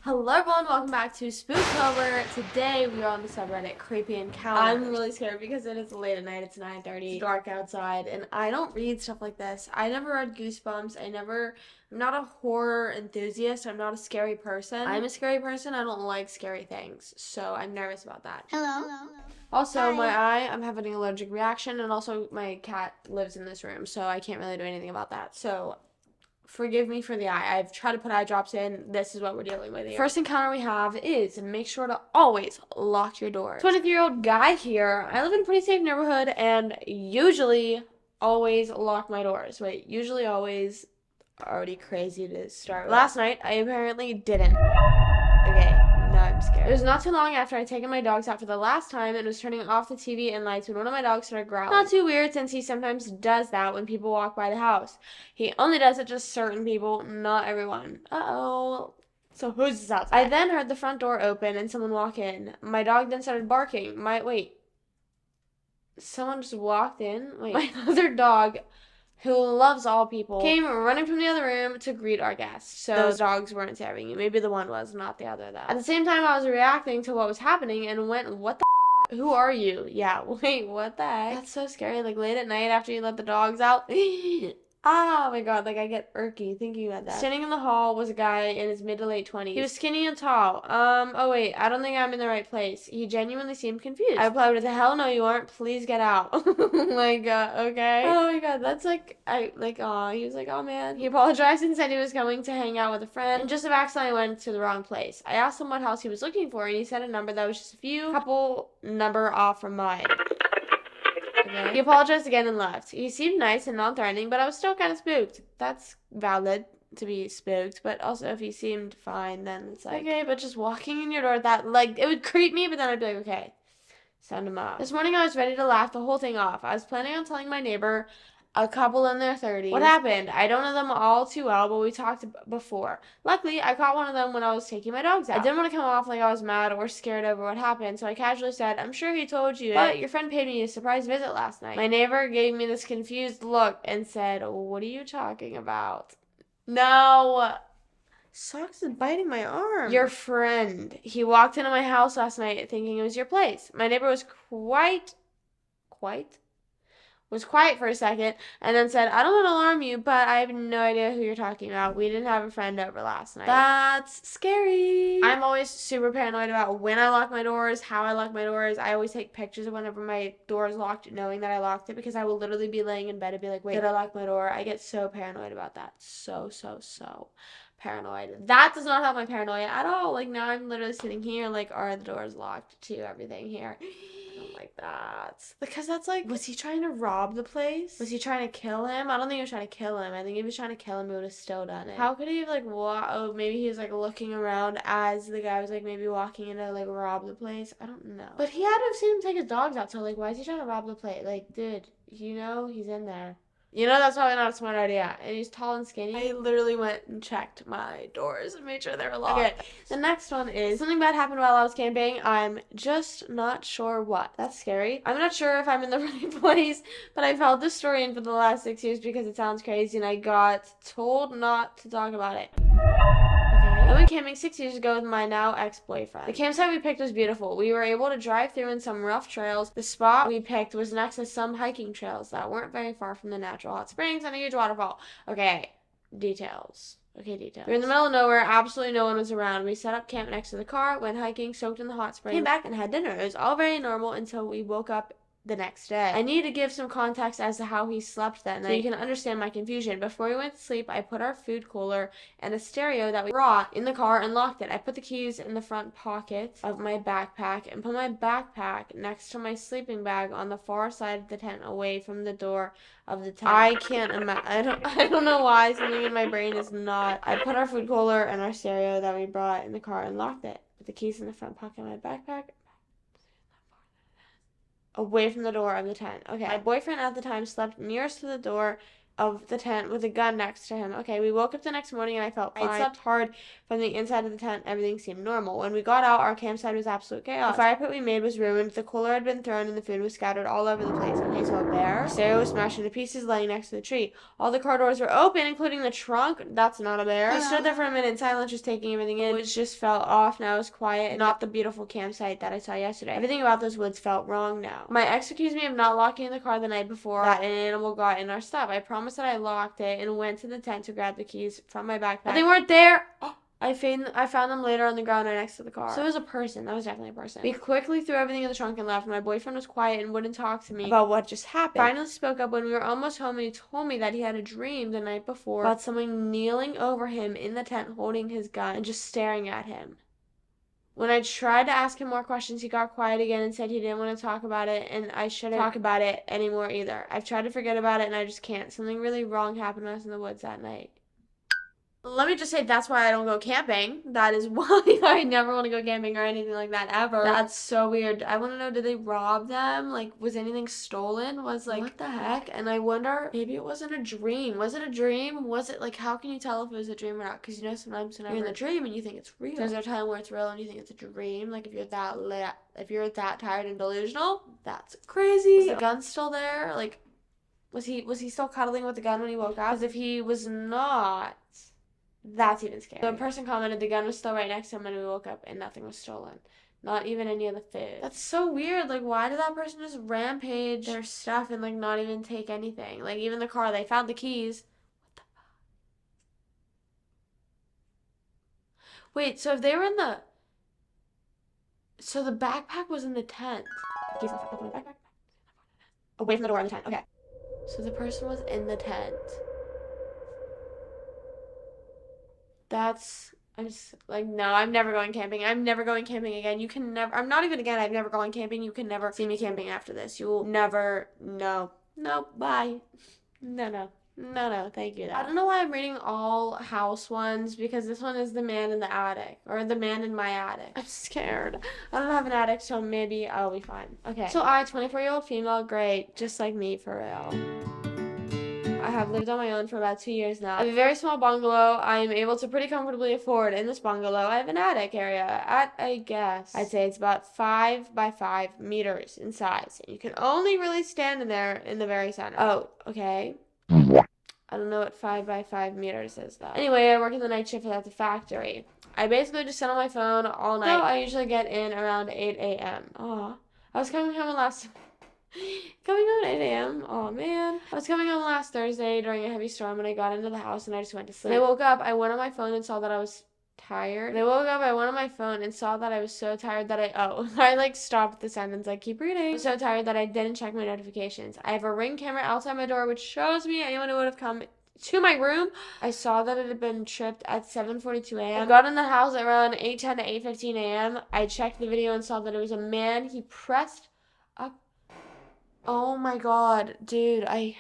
Hello everyone, welcome back to Spooktober. Today we are on the subreddit Creepy Encounters. I'm really scared because it is late at night, it's 9:30, it's dark outside, and I don't read stuff like this. I never read Goosebumps, I'm not a horror enthusiast, I'm not a scary person. I'm a scary person, I don't like scary things, so I'm nervous about that. Hello. Also, Hi. my eye, I'm having an allergic reaction, and also my cat lives in this room, so I can't really do anything about that. So forgive me for the eye. I've tried to put eye drops in. This is what we're dealing with here. First encounter we have is make sure to always lock your doors. 23-year-old guy here. I live in a pretty safe neighborhood and usually always lock my doors. Wait, usually always already crazy to start with. Last night, I apparently didn't. Okay, now I'm scared. It was not too long after I'd taken my dogs out for the last time and was turning off the TV and lights when one of my dogs started growling. Not too weird since he sometimes does that when people walk by the house. He only does it to certain people, not everyone. Uh-oh. So who's this outside? I then heard the front door open and someone walk in. My dog then started barking. Wait. Someone just walked in? Wait. My other dog, who loves all people, came running from the other room to greet our guests. So those dogs weren't stabbing you. Maybe the one was, not the other, though. At the same time, I was reacting to what was happening and went, what the f***? Who are you? Yeah, wait, what the heck? That's so scary. Like, late at night after you let the dogs out. Oh my god, like I get irky thinking about that. Standing in the hall was a guy in his mid to late 20s. He was skinny and tall. Oh wait, I don't think I'm in the right place. He genuinely seemed confused. I replied, "What the hell? No, you aren't. Please get out." Like, okay. Oh my god, that's like, he was like, oh man. He apologized and said he was coming to hang out with a friend and just accidentally went to the wrong place. I asked him what house he was looking for and he said a number that was just a couple number off from mine. Okay. He apologized again and left. He seemed nice and non-threatening, but I was still kind of spooked. That's valid to be spooked, but also if he seemed fine, then it's like, okay, but just walking in your door, that, like, it would creep me, but then I'd be like, okay, send him off. This morning I was ready to laugh the whole thing off. I was planning on telling my neighbor, a couple in their 30s. What happened? I don't know them all too well, but we talked before. Luckily, I caught one of them when I was taking my dogs out. I didn't want to come off like I was mad or scared over what happened, so I casually said, I'm sure he told you, but your friend paid me a surprise visit last night. My neighbor gave me this confused look and said, what are you talking about? No. Socks is biting my arm. Your friend. He walked into my house last night thinking it was your place. My neighbor was was quiet for a second, and then said, I don't want to alarm you, but I have no idea who you're talking about. We didn't have a friend over last night. That's scary. I'm always super paranoid about when I lock my doors, how I lock my doors. I always take pictures of whenever my door is locked, knowing that I locked it, because I will literally be laying in bed and be like, wait, did I lock my door? I get so paranoid about that. So paranoid. That does not help my paranoia at all. Like, now I'm literally sitting here, like, are the doors locked to everything here? I don't like that. Because that's like, was he trying to rob the place? Was he trying to kill him? I don't think he was trying to kill him. I think if he was trying to kill him, he would have still done it. How could he have, like, oh, maybe he was, like, looking around as the guy was, like, maybe walking in to, like, rob the place? I don't know. But he had to have seen him take his dogs out, so, like, why is he trying to rob the place? Like, dude, you know he's in there. You know that's probably not a smart idea. And he's tall and skinny. I literally went and checked my doors and made sure they were locked. Okay, the next one is something bad happened while I was camping. I'm just not sure what. That's scary. I'm not sure if I'm in the right place, but I've held this story in for the last 6 years because it sounds crazy and I got told not to talk about it. I went camping 6 years ago with my now ex-boyfriend. The campsite we picked was beautiful. We were able to drive through in some rough trails. The spot we picked was next to some hiking trails that weren't very far from the natural hot springs and a huge waterfall. Okay, details. We were in the middle of nowhere, absolutely no one was around. We set up camp next to the car, went hiking, soaked in the hot springs, came back and had dinner. It was all very normal until we woke up the next day. I need to give some context as to how he slept that night so you can understand my confusion. Before we went to sleep, I put our food cooler and a stereo that we brought in the car and locked it. I put the keys in the front pocket of my backpack and put my backpack next to my sleeping bag on the far side of the tent away from the door of the tent. I can't imagine. I don't know why something in my brain is not. I put our food cooler and our stereo that we brought in the car and locked it. Put the keys in the front pocket of my backpack away from the door of the tent. Okay. My boyfriend at the time slept nearest to the door of the tent with a gun next to him. Okay, we woke up the next morning and I felt fine. I slept hard from the inside of the tent. Everything seemed normal. When we got out, our campsite was absolute chaos. The fire pit we made was ruined. The cooler had been thrown and the food was scattered all over the place. Okay, so a bear. Stereo was smashed into pieces laying next to the tree. All the car doors were open, including the trunk. That's not a bear. We stood there for a minute in silence, just taking everything in. The woods just felt off. Now it was quiet and not the beautiful campsite that I saw yesterday. Everything about those woods felt wrong now. My ex accused me of not locking the car the night before that an animal got in our stuff. I promised that I locked it and went to the tent to grab the keys from my backpack. But they weren't there. I found them later on the ground right next to the car. So it was a person. That was definitely a person. We quickly threw everything in the trunk and left. My boyfriend was quiet and wouldn't talk to me about what just happened. Finally spoke up when we were almost home, and he told me that he had a dream the night before about someone kneeling over him in the tent holding his gun and just staring at him. When I tried to ask him more questions, he got quiet again and said he didn't want to talk about it, and I shouldn't talk about it anymore either. I've tried to forget about it, and I just can't. Something really wrong happened to us in the woods that night. Let me just say that's why I don't go camping. That is why I never want to go camping or anything like that ever. That's so weird. I want to know, did they rob them? Like, was anything stolen? Was like, what the heck? And I wonder, maybe it wasn't a dream. Was it a dream? Was it like, how can you tell if it was a dream or not? Because you know, sometimes whenever you're in the dream and you think it's real, there's a time where it's real and you think it's a dream. Like if you're that tired and delusional, that's crazy. Was the gun still there? Like, was he still cuddling with the gun when he woke up? Because if he was not, that's even scary. The person commented the gun was still right next to him when we woke up and nothing was stolen. Not even any of the food. That's so weird. Like, why did that person just rampage their stuff and, like, not even take anything? Like, even the car, they found the keys. What the fuck? Wait, so if they were in the... So the backpack was in the tent. Keys in the backpack. Away from the door of the tent. Okay. So the person was in the tent. I'm just like, no, I'm never going camping. I'm never going camping again. You can never, I'm not even again, I've never gone camping. You can never see me camping after this. You will never, no, bye. No, thank you. I don't know why I'm reading all house ones, because this one is the man in the attic, or the man in my attic. I'm scared. I don't have an attic, so maybe I'll be fine. Okay, so 24-year-old female, great, just like me, for real. I have lived on my own for about 2 years now. I have a very small bungalow I am able to pretty comfortably afford. In this bungalow, I have an attic area I'd say it's about 5 by 5 meters in size. You can only really stand in there in the very center. Oh, okay. I don't know what 5 by 5 meters is, though. Anyway, I work in the night shift at the factory. I basically just sit on my phone all night. So I usually get in around 8 a.m. Aw. I was coming home last 8 a.m. Oh man. I was coming home last Thursday during a heavy storm and I got into the house and I just went to sleep. When I woke up, I went on my phone and saw that I was tired. When I woke up, I went on my phone and saw that I was so tired that I like stopped the sentence, like keep reading. I was so tired that I didn't check my notifications. I have a Ring camera outside my door which shows me anyone who would have come to my room. I saw that it had been tripped at 7:42 a.m. I got in the house around 8:10 to 8:15 a.m. I checked the video and saw that it was a man. He pressed up. Oh my god, dude, I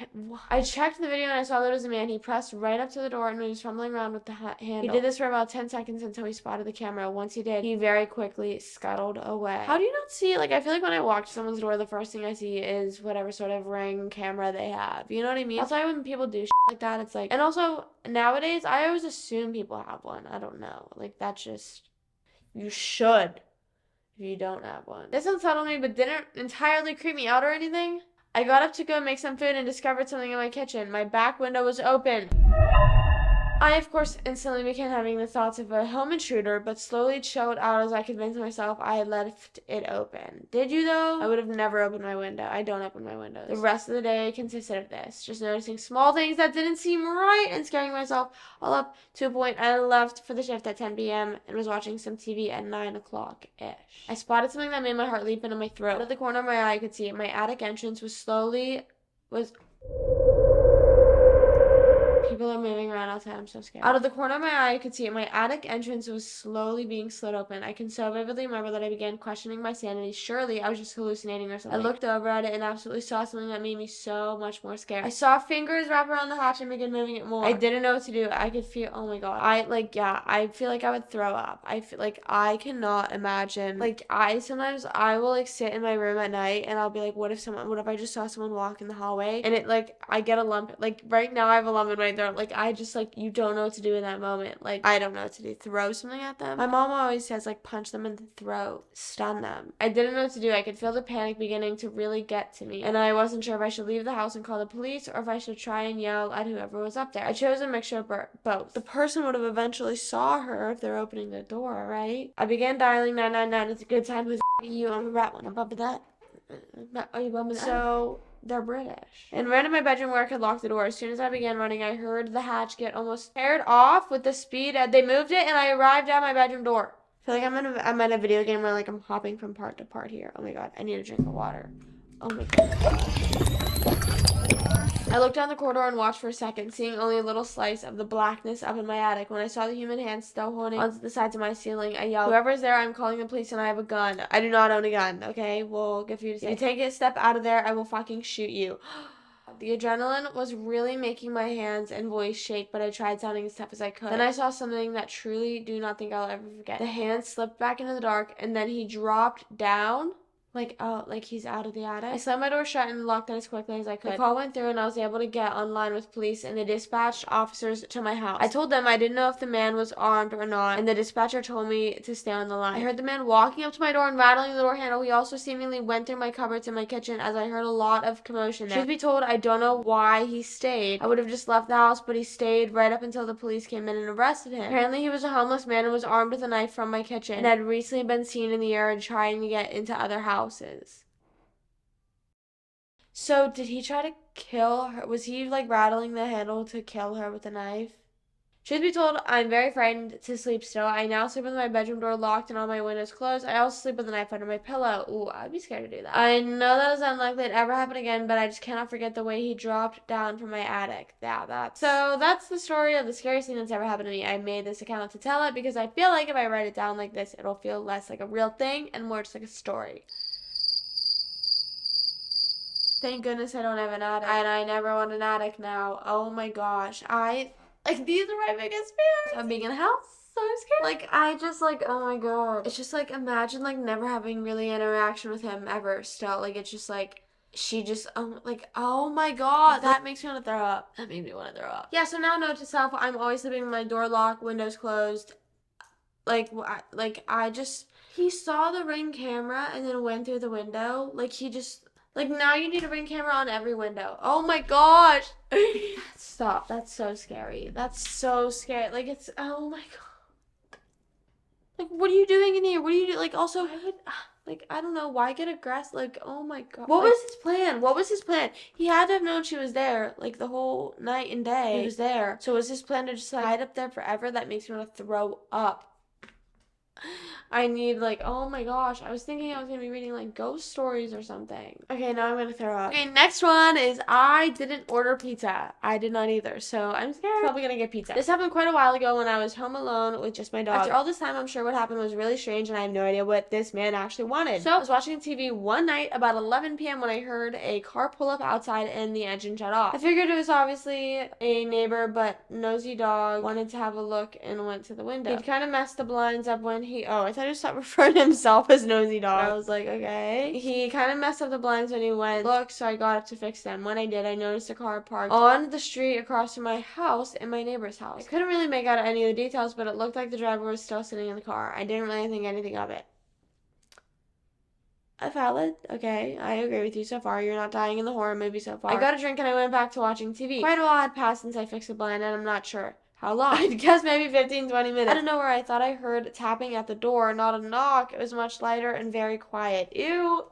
checked the video and I saw that it was a man. He pressed right up to the door and he was fumbling around with the handle. He did this for about 10 seconds until he spotted the camera. Once he did, he very quickly scuttled away. How do you not see, like, I feel like when I walk to someone's door, the first thing I see is whatever sort of Ring camera they have. You know what I mean? That's why when people do shit like that, it's like, and also, nowadays, I always assume people have one. I don't know. Like, that's just, you should. If you don't have one. This unsettled me, but didn't entirely creep me out or anything. I got up to go make some food and discovered something in my kitchen. My back window was open. I, of course, instantly began having the thoughts of a home intruder, but slowly chilled out as I convinced myself I had left it open. Did you, though? I would have never opened my window. I don't open my windows. The rest of the day consisted of this, just noticing small things that didn't seem right and scaring myself all up to a point I left for the shift at 10 p.m. and was watching some TV at 9 o'clock-ish. I spotted something that made my heart leap into my throat. Out of the corner of my eye, I could see it. My attic entrance was People are moving around outside. I'm so scared. Out of the corner of my eye, I could see it. My attic entrance was slowly being slid open. I can so vividly remember that I began questioning my sanity. Surely I was just hallucinating or something. I looked over at it and absolutely saw something that made me so much more scared. I saw fingers wrap around the hatch and begin moving it more. I didn't know what to do. I could feel, oh my god. I feel like I would throw up. I feel like I cannot imagine. Like, sometimes I will, like, sit in my room at night and I'll be like, what if I just saw someone walk in the hallway? And it, like, I get a lump. Like, right now I have a lump in my throat. Like, I just, like, you don't know what to do in that moment. Like, I don't know what to do. Throw something at them? My mom always says, like, punch them in the throat. Stun them. I didn't know what to do. I could feel the panic beginning to really get to me. And I wasn't sure if I should leave the house and call the police or if I should try and yell at whoever was up there. I chose a mixture of both. The person would have eventually saw her if they're opening the door, right? I began dialing 999. It's a good time. Who's you? I'm a rat one. I'm bumping that. Are you bumping that? So they're British. And ran to my bedroom where I could lock the door. As soon as I began running, I heard the hatch get almost teared off with the speed. They moved it, and I arrived at my bedroom door. I feel like I'm at a video game where, like, I'm hopping from part to part here. Oh my god, I need a drink of water. Oh my god. I looked down the corridor and watched for a second, seeing only a little slice of the blackness up in my attic. When I saw the human hand still holding onto the sides of my ceiling, I yelled, "Whoever's there, I'm calling the police and I have a gun." I do not own a gun, okay? Well, good for you to say. If you take a step out of there, I will fucking shoot you. The adrenaline was really making my hands and voice shake, but I tried sounding as tough as I could. Then I saw something that truly do not think I'll ever forget. The hand slipped back into the dark, and then he dropped down. Like he's out of the attic. I slammed my door shut and locked it as quickly as I could. The call went through and I was able to get online with police and they dispatched officers to my house. I told them I didn't know if the man was armed or not, and the dispatcher told me to stay on the line. I heard the man walking up to my door and rattling the door handle. He also seemingly went through my cupboards in my kitchen as I heard a lot of commotion there. Truth be told, I don't know why he stayed. I would have just left the house, but he stayed right up until the police came in and arrested him. Apparently he was a homeless man and was armed with a knife from my kitchen and had recently been seen in the area trying to get into other houses. So, did he try to kill her? Was he, like, rattling the handle to kill her with a knife? Truth be told, I'm very frightened to sleep still. I now sleep with my bedroom door locked and all my windows closed. I also sleep with a knife under my pillow. Ooh, I'd be scared to do that. I know that is unlikely to ever happen again, but I just cannot forget the way he dropped down from my attic. Yeah, that's the story of the scariest thing that's ever happened to me. I made this account to tell it because I feel like if I write it down like this, it'll feel less like a real thing and more just like a story. Thank goodness I don't have an attic. And I never want an attic now. Oh my gosh. These are my biggest fears. I'm being in a house. So scared. Like, oh my god. It's just, like, imagine, like, never having really an interaction with him ever still. Like, it's just, like, oh my god. That makes me want to throw up. That made me want to throw up. Yeah, so now note to self, I'm always sleeping with my door locked, windows closed. He saw the Ring camera and then went through the window. Now you need a Ring camera on every window. Oh my gosh. Stop. That's so scary. That's so scary. Oh my god. Like, what are you doing in here? What are you doing? Also, I don't know. Why get aggressive? Oh my god. What was his plan? What was his plan? He had to have known she was there, the whole night and day. He was there. So was his plan to just, hide up there forever? That makes me want to throw up. I need, oh my gosh. I was thinking I was going to be reading, ghost stories or something. Okay, now I'm going to throw up. Okay, next one is I didn't order pizza. I did not either, so I'm scared. I'm probably going to get pizza. This happened quite a while ago when I was home alone with just my dog. After all this time, I'm sure what happened was really strange, and I have no idea what this man actually wanted. So I was watching TV one night about 11 p.m. when I heard a car pull up outside and the engine shut off. I figured it was obviously a neighbor, but nosy dog wanted to have a look and went to the window. He'd kind of messed the blinds up when I thought he stopped referring to himself as nosy dog. I was like, okay. He kind of messed up the blinds when he went look, so I got up to fix them. When I did, I noticed a car parked on the street across from my house and my neighbor's house. I couldn't really make out any of the details, but it looked like the driver was still sitting in the car. I didn't really think anything of it. Valid. Okay, I agree with you so far. You're not dying in the horror movie so far. I got a drink and I went back to watching TV. Quite a while had passed since I fixed the blind, and I'm not sure how long. I'd guess maybe 15-20 minutes. Out of nowhere, I thought I heard tapping at the door, not a knock. It was much lighter and very quiet. Ew. Ew.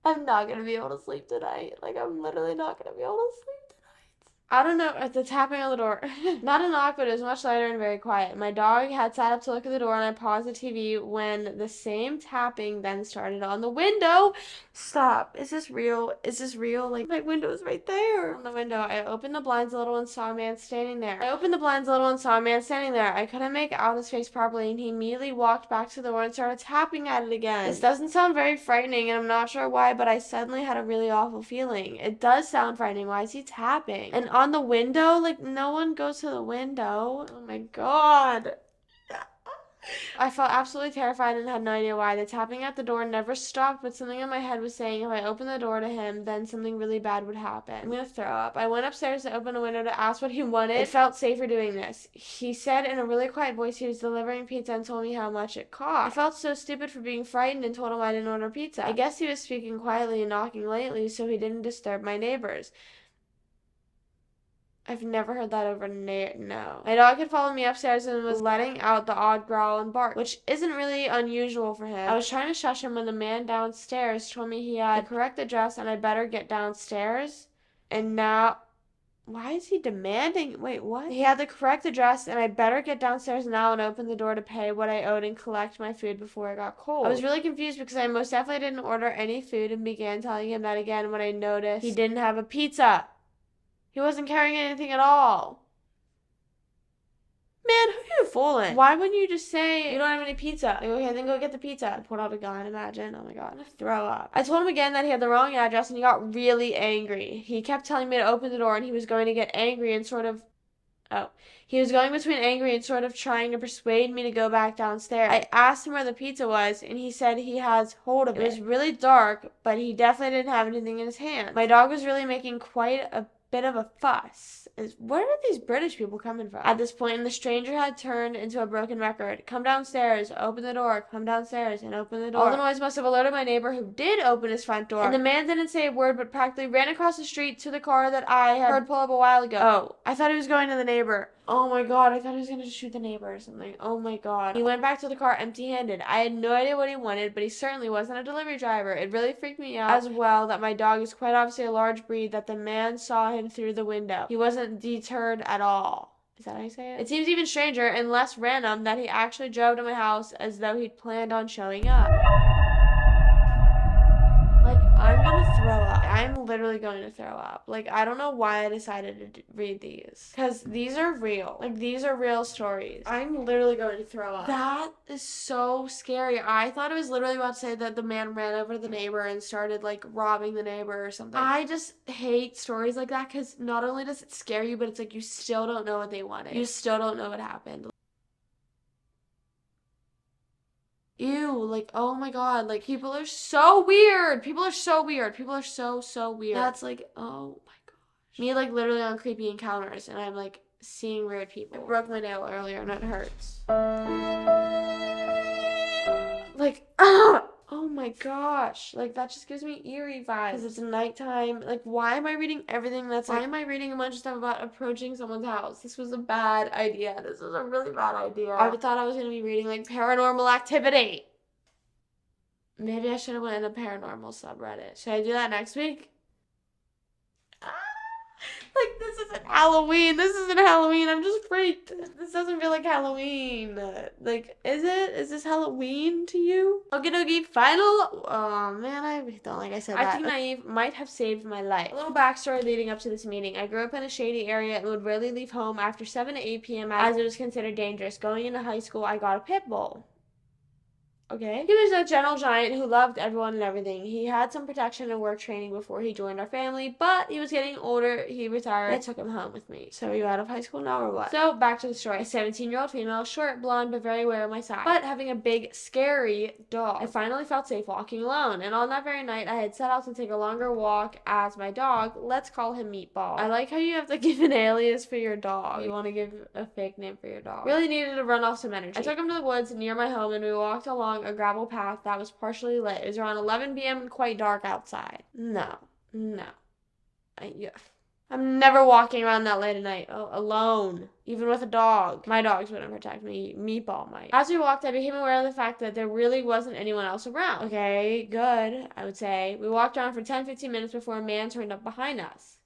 I'm not gonna be able to sleep tonight. I'm literally not gonna be able to sleep tonight. I don't know, the tapping on the door. Not a knock, but it was much lighter and very quiet. My dog had sat up to look at the door, and I paused the TV when the same tapping then started on the window. Stop. Is this real? Is this real? Like, my window's right there. On the window, I opened the blinds a little and saw a man standing there. I couldn't make out his face properly, and he immediately walked back to the door and started tapping at it again. This doesn't sound very frightening, and I'm not sure why, but I suddenly had a really awful feeling. It does sound frightening. Why is he tapping? And on the window, like, no one goes to the window. Oh my god. I felt absolutely terrified and had no idea why. The tapping at the door never stopped, but something in my head was saying if I opened the door to him, then something really bad would happen. I'm gonna throw up. I went upstairs to open the window to ask what he wanted. It felt safer doing this. He said in a really quiet voice he was delivering pizza and told me how much it cost. I felt so stupid for being frightened and told him I didn't order pizza. I guess he was speaking quietly and knocking lightly so he didn't disturb my neighbors. I've never heard that over no. My dog had followed me upstairs and was letting out the odd growl and bark, which isn't really unusual for him. I was trying to shush him when the man downstairs told me he had the correct address and I'd better get downstairs. And now, why is he demanding? Wait, what? He had the correct address and I better get downstairs now and open the door to pay what I owed and collect my food before it got cold. I was really confused because I most definitely didn't order any food and began telling him that again when I noticed he didn't have a pizza. He wasn't carrying anything at all. Man, who are you fooling? Why wouldn't you just say, you don't have any pizza? Like, okay, then go get the pizza. I pulled out a gun, imagine. Oh my god, I'm gonna throw up. I told him again that he had the wrong address and he got really angry. He kept telling me to open the door and he was going to get angry and sort of... He was going between angry and sort of trying to persuade me to go back downstairs. I asked him where the pizza was, and he said he has hold of it. It was really dark, but he definitely didn't have anything in his hand. My dog was really making quite a bit of a fuss. Where are these British people coming from? At this point, the stranger had turned into a broken record. Come downstairs, open the door, come downstairs, and open the door. All the noise must have alerted my neighbor, who did open his front door. And the man didn't say a word, but practically ran across the street to the car that I had heard pull up a while ago. Oh, I thought he was going to the neighbor. Oh my god, I thought he was going to shoot the neighbor or something. Oh my god. He went back to the car empty-handed. I had no idea what he wanted, but he certainly wasn't a delivery driver. It really freaked me out as well that my dog is quite obviously a large breed, that the man saw him through the window. He wasn't deterred at all. Is that how you say it? It seems even stranger and less random that he actually drove to my house as though he'd planned on showing up. Like, I'm gonna throw up. I'm literally going to throw up. Like, I don't know why I decided to read these. Because these are real. Like, these are real stories. I'm literally going to throw up. That is so scary. I thought it was literally about to say that the man ran over the neighbor and started, like, robbing the neighbor or something. I just hate stories like that because not only does it scare you, but it's like you still don't know what they wanted. You still don't know what happened. Ew, like, oh my god, like, people are so weird. People are so weird. People are so weird. That's like, oh my gosh. Me, like, literally on creepy encounters, and I'm, like, seeing weird people. I broke my nail earlier, and it hurts. Like, oh my gosh. Like, that just gives me eerie vibes. Because it's nighttime. Like, why am I reading everything that's like... Why am I reading a bunch of stuff about approaching someone's house? This was a bad idea. This was a really bad idea. I thought I was going to be reading, like, Paranormal Activity. Maybe I should have went in a paranormal subreddit. Should I do that next week? Like, this isn't Halloween. This isn't Halloween. I'm just freaked. This doesn't feel like Halloween. Like, is it? Is this Halloween to you? Okie dokie, final. Oh, man, I don't like I said that. Acting naive might have saved my life. A little backstory leading up to this meeting. I grew up in a shady area and would rarely leave home after 7 to 8 p.m. as it was considered dangerous. Going into high school, I got a pit bull. Okay. He was a gentle giant who loved everyone and everything. He had some protection and work training before he joined our family, but he was getting older. He retired. I took him home with me. So are you out of high school now or what? So back to the story. A 17-year-old female, short, blonde, but very aware of my side, but having a big, scary dog. I finally felt safe walking alone, and on that very night, I had set out to take a longer walk as my dog. Let's call him Meatball. I like how you have to give an alias for your dog. You want to give a fake name for your dog. Really needed to run off some energy. I took him to the woods near my home, and we walked along a gravel path that was partially lit. It was around 11 p.m. and quite dark outside. No. I'm never walking around that late at night alone, even with a dog. My dogs wouldn't protect me. Meatball might. As we walked, I became aware of the fact that there really wasn't anyone else around. Okay, good, I would say. We walked around for 10-15 minutes before a man turned up behind us.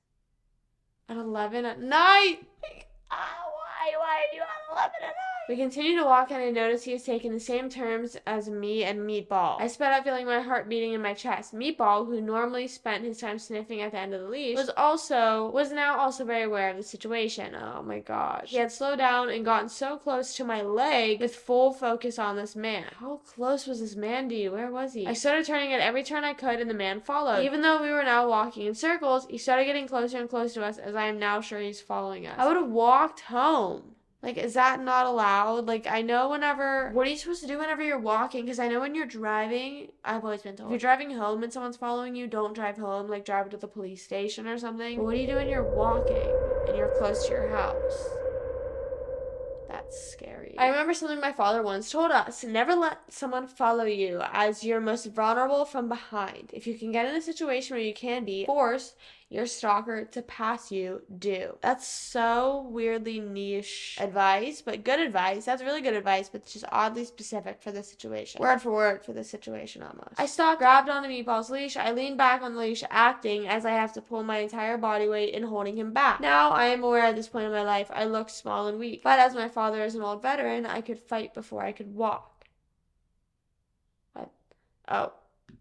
at 11 at night. Like, why are you at 11 at night? We continue to walk and I notice he is taking the same terms as me and Meatball. I sped up, feeling my heart beating in my chest. Meatball, who normally spent his time sniffing at the end of the leash, was now also very aware of the situation. Oh my gosh. He had slowed down and gotten so close to my leg with full focus on this man. How close was this man to you? Where was he? I started turning at every turn I could and the man followed. Even though we were now walking in circles, he started getting closer and closer to us, as I am now sure he's following us. I would have walked home. Like, is that not allowed? Like, I know what are you supposed to do whenever you're walking? Because I know when you're driving, I've always been told, if you're driving home and someone's following you, don't drive home. Like, drive to the police station or something. But what do you do when you're walking and you're close to your house? That's scary. I remember something my father once told us: never let someone follow you, as you're most vulnerable from behind. If you can get in a situation where you can force your stalker to pass you, do. That's so weirdly niche advice, but good advice. That's really good advice, but it's just oddly specific for this situation. Word for word for this situation almost. I stopped, grabbed onto Meatball's leash. I leaned back on the leash, acting as I have to pull my entire body weight in holding him back. Now, I am aware at this point in my life I look small and weak, but as my father is an old veteran, I could fight before I could walk. What?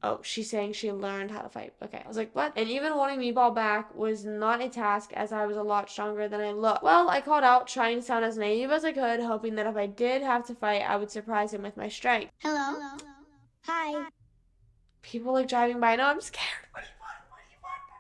Oh, she's saying she learned how to fight. Okay. I was like, what? And even holding Meatball back was not a task, as I was a lot stronger than I looked. Well, I called out, trying to sound as naive as I could, hoping that if I did have to fight, I would surprise him with my strength. Hello. Hi. People like driving by. No, I'm scared. What do you want?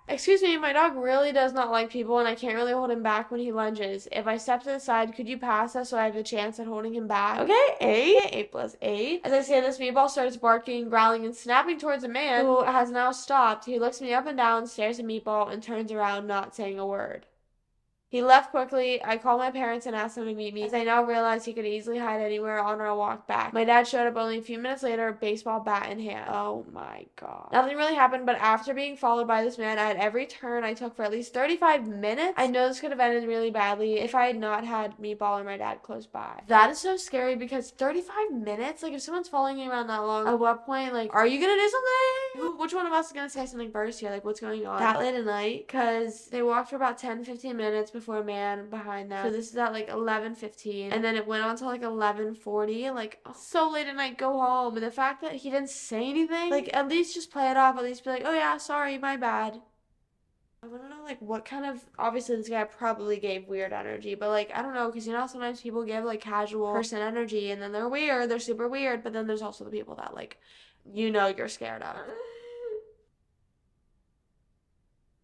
Excuse me, my dog really does not like people, and I can't really hold him back when he lunges. If I step to the side, could you pass us so I have a chance at holding him back? Okay, 8 plus 8. As I say this, Meatball starts barking, growling, and snapping towards a man who has now stopped. He looks me up and down, stares at Meatball, and turns around, not saying a word. He left quickly. I called my parents and asked them to meet me, as I now realized he could easily hide anywhere on our walk back. My dad showed up only a few minutes later, baseball bat in hand. Oh my god. Nothing really happened, but after being followed by this man at every turn I took for at least 35 minutes, I know this could have ended really badly if I had not had Meatball or my dad close by. That is so scary, because 35 minutes? Like, if someone's following you around that long, at what point, like, are you gonna do something? Which one of us is gonna say something first here? Like, what's going on that late at night? Because they walked for about 10-15 minutes before a man behind them. So this is at like 11:15, and then it went on to like 11:40. Like, so late at night, go home. And the fact that he didn't say anything, like, at least just play it off. At least be like, oh yeah, sorry, my bad. I want to know, like, what kind of, obviously this guy probably gave weird energy, but like, I don't know, because you know sometimes people give like casual person energy and then they're weird, they're super weird, but then there's also the people that, like, you know, you're scared of.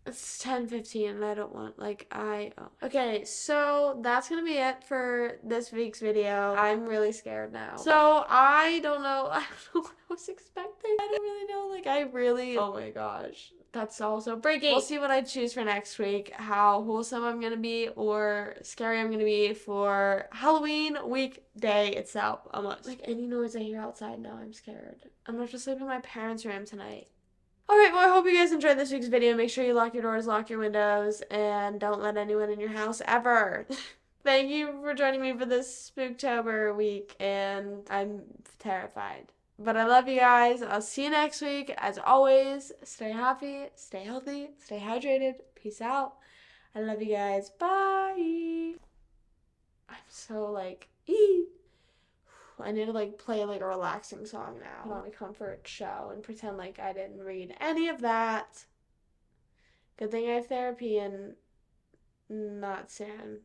It's 10:15 and I don't want, like, Okay, so that's gonna be it for this week's video. I'm really scared now. So, I don't know what I was expecting. I don't really know, like, oh my gosh. That's also breaking. We'll see what I choose for next week, how wholesome I'm gonna be or scary I'm gonna be for Halloween weekday itself, almost. Like, any noise I hear outside now, I'm scared. I'm gonna have to sleep in my parents' room tonight. Alright, well, I hope you guys enjoyed this week's video. Make sure you lock your doors, lock your windows, and don't let anyone in your house ever. Thank you for joining me for this Spooktober week, and I'm terrified. But I love you guys. I'll see you next week. As always, stay happy, stay healthy, stay hydrated. Peace out. I love you guys. Bye. I'm so, like, I need to, like, play, like, a relaxing song now. Put on a comfort show and pretend like I didn't read any of that. Good thing I have therapy and not soon.